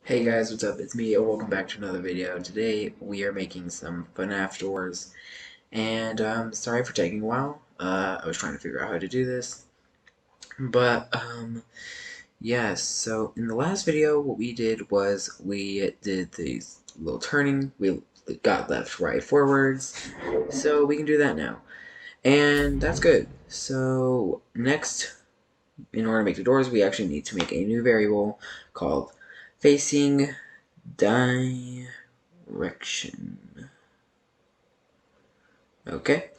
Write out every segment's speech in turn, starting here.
Hey guys, what's up? It's me, and welcome back to another video. Today we are making some FNAF doors, and sorry for taking a while. I was trying to figure out how to do this, but yes. So in the last video, what we did was we did these little turning. We got left, right, forwards. So we can do that now, and that's good. So next, in order to make the doors, we actually need to make a new variable called facing direction. Okay,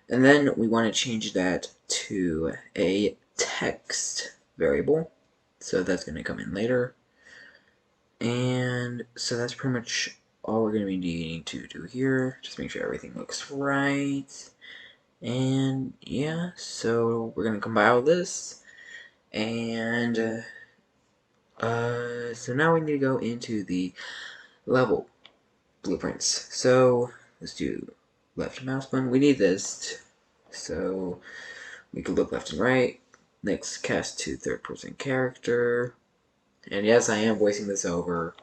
and then we want to change that to a text variable, so that's going to come in later. And so that's pretty much all we're going to be needing to do here. Just make sure everything looks right. And yeah, so we're going to compile this. And so now we need to go into the level blueprints. So let's do left mouse button. We need this so we can look left and right. Next, cast to third person character. And yes, I am voicing this over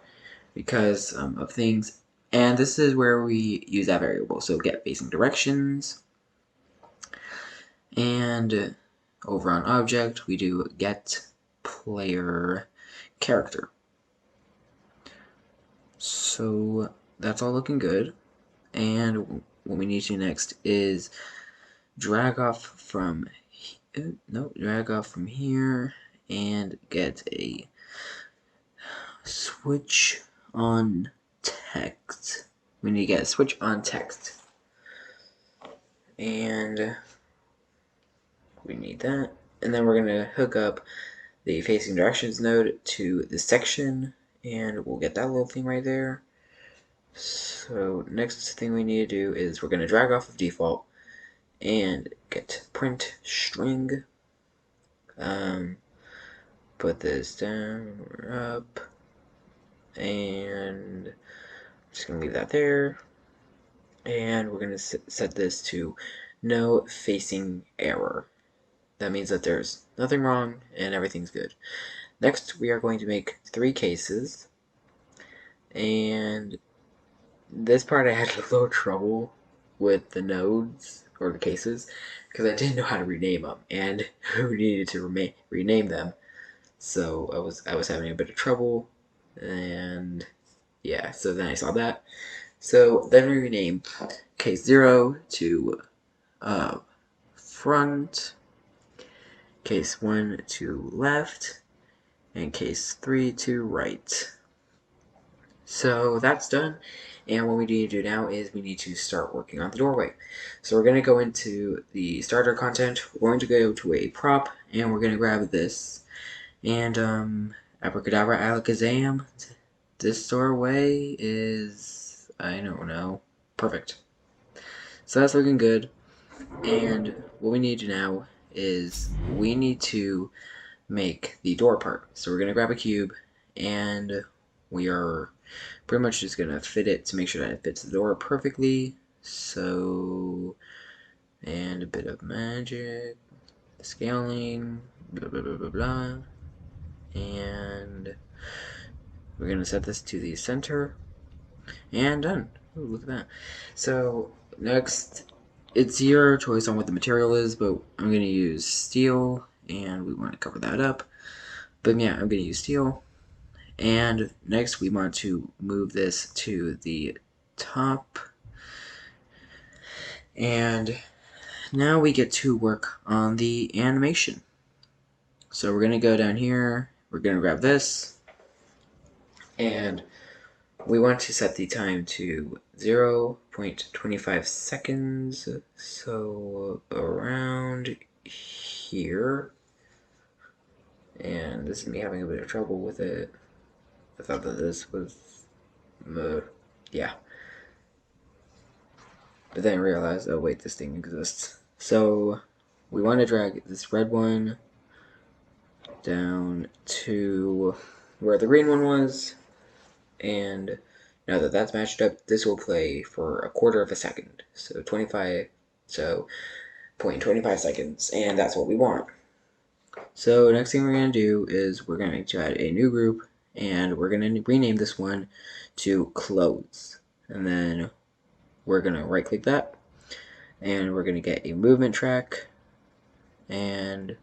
because of things. And this is where we use that variable. So get facing directions. And over on object, we do get player character. So that's all looking good. And what we need to do next is drag off from here and get a switch on text. We need to get a switch on text, and we need that. And then we're gonna hook up the facing directions node to the section, and we'll get that little thing right there. So next thing we need to do is we're gonna drag off of default and get print string. Put this down or up, and I'm just gonna leave that there. And we're gonna set this to no facing error. That means that there's nothing wrong and everything's good. Next, we are going to make 3 cases, and this part I had a little trouble with the nodes or the cases because I didn't know how to rename them, and we needed to rename them. So I was having a bit of trouble, and yeah, so then I saw that. So then we rename case 0 to front, case 1 to left, and case 3 to right. So that's done, and what we need to do now is we need to start working on the doorway. So we're going to go into the starter content, we're going to go to a prop, and we're going to grab this. And abracadabra alakazam, this doorway is, I don't know, perfect. So that's looking good. And what we need to now is we need to make the door part. So we're going to grab a cube, and we are pretty much just going to fit it to make sure that it fits the door perfectly. So, and a bit of magic, scaling, blah blah blah blah blah. And we're going to set this to the center, and done. Ooh, look at that. So next, it's your choice on what the material is, but I'm going to use steel, and we want to cover that up. But yeah, I'm going to use steel. And next we want to move this to the top. And now we get to work on the animation. So we're going to go down here, we're going to grab this, and we want to set the time to 0.25 seconds, so around here. And this is me having a bit of trouble with it. I thought that this was, yeah. But then I realized, oh wait, this thing exists. So we want to drag this red one down to where the green one was, and now that that's matched up, this will play for a quarter of a second. So 0.25 seconds, and that's what we want. So next thing we're going to do is we're going to add a new group, and we're going to rename this one to close. And then we're going to right click that, and we're going to get a movement track. And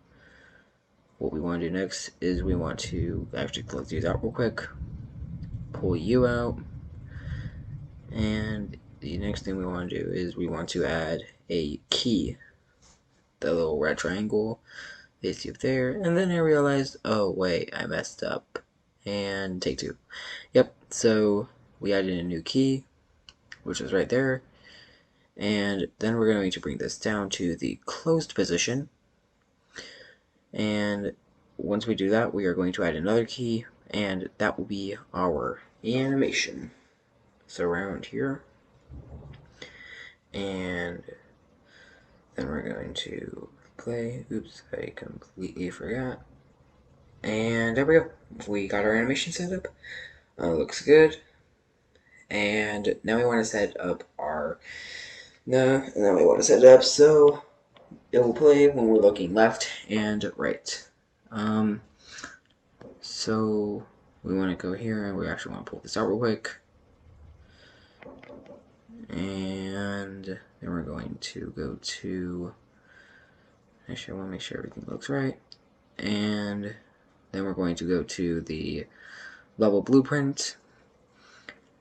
what we want to do next is we want to actually close these out real quick, pull you out, and the next thing we want to do is we want to add a key, the little red triangle they see up there. And then I realized, oh wait, I messed up, and take two. Yep, so we added a new key, which is right there, and then we're going to bring this down to the closed position. And once we do that, we are going to add another key, and that will be our animation. So around here, and then we're going to play. Oops, I completely forgot. And there we go. We got our animation set up. Looks good. And now we want to set up our now we want to set it up so it will play when we're looking left and right. So we want to go here, and we actually want to pull this out real quick. And then we're going to go to, actually I want to make sure everything looks right. And then we're going to go to the level blueprint.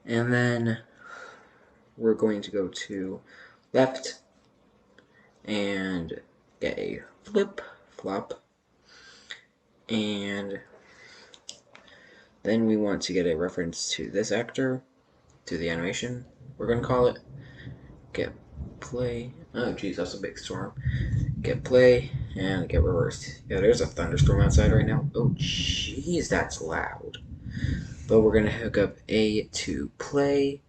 And then we're going to go to left and get a flop. And then we want to get a reference to this actor, to the animation, we're going to call it. Get play. Oh, geez, that's a big storm. Get play and get reversed. Yeah, there's a thunderstorm outside right now. Oh, jeez, that's loud. But we're going to hook up A to play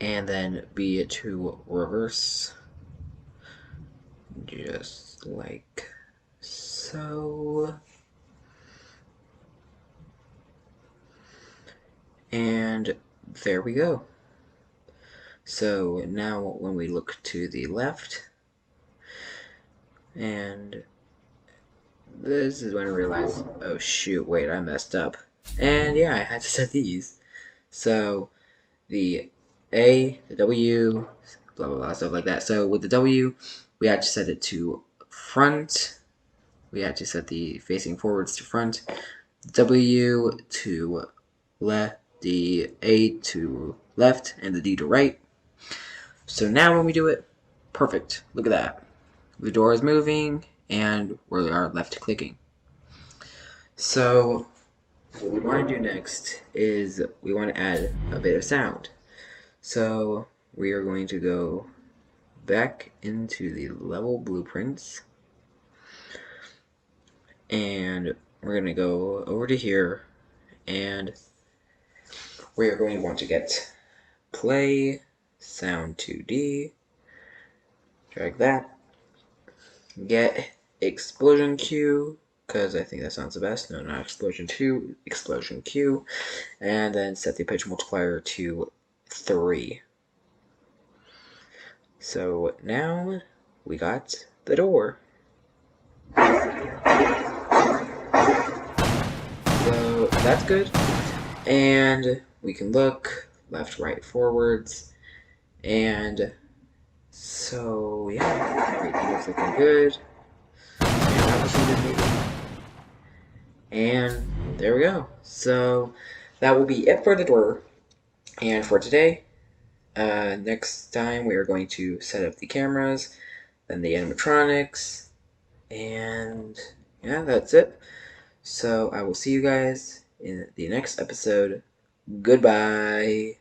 and then B to reverse. Just like so. And there we go. So now when we look to the left, and this is when I realized, oh shoot, wait, I messed up. And yeah, I had to set these. So the A, the W, blah blah blah, stuff like that. So with the W, we had to set it to front. We had to set the facing forwards to front. W to left, the A to left, and the D to right. So now when we do it, perfect. Look at that. The door is moving, and we are left clicking. So what we want to do next is we want to add a bit of sound. So we are going to go back into the level blueprints, and we're going to go over to here, and we are going to want to get play sound 2D, drag that, get explosion cue, because I think that sounds the best. No, not explosion 2, explosion cue, and then set the pitch multiplier to 3. So now we got the door. So that's good. And we can look left, right, forwards. And so yeah, everything is looking good. And there we go. So that will be it for the door. And for today, next time we are going to set up the cameras, then the animatronics, and yeah, that's it. So I will see you guys in the next episode. Goodbye.